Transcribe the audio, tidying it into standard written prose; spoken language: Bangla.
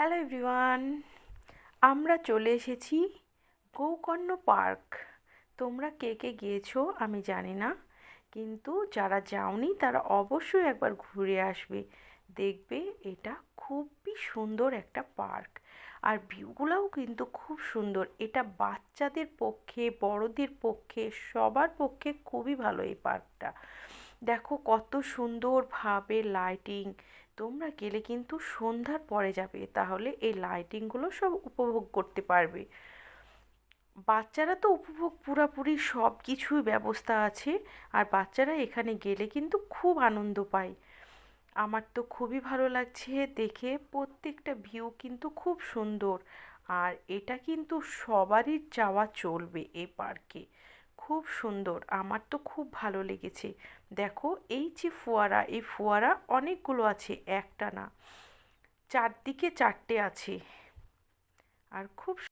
হ্যালো এভরিওয়ান, আমরা চলে এসেছি গৌকর্ণ পার্ক। তোমরা কে কে গিয়েছো আমি জানি না, কিন্তু যারা যাওনি তারা অবশ্যই একবার ঘুরে আসবে। দেখবে এটা খুবই সুন্দর একটা পার্ক, আর ভিউগুলোও কিন্তু খুব সুন্দর। এটা বাচ্চাদের পক্ষে, বড়দের পক্ষে, সবার পক্ষে খুবই ভালো এই পার্কটা। দেখো কত সুন্দরভাবে লাইটিং। তোমরা গেলে কিন্তু সন্ধ্যার পরে যাবে, তাহলে এই লাইটিংগুলো সব উপভোগ করতে পারবে। বাচ্চারা তো উপভোগ পুরাপুরি সব কিছুই ব্যবস্থা আছে, আর বাচ্চারা এখানে গেলে কিন্তু খুব আনন্দ পায়। আমার তো খুবই ভালো লাগছে দেখে, প্রত্যেকটা ভিউ কিন্তু খুব সুন্দর। আর এটা কিন্তু সবারই যাওয়া চলবে এই পার্কে। খুব সুন্দর, আমার তো খুব ভালো লেগেছে। দেখো এই যে ফোয়ারা, এই ফোয়ারা অনেকগুলো আছে, একটা না, চারদিকে চারটে আছে। আর খুব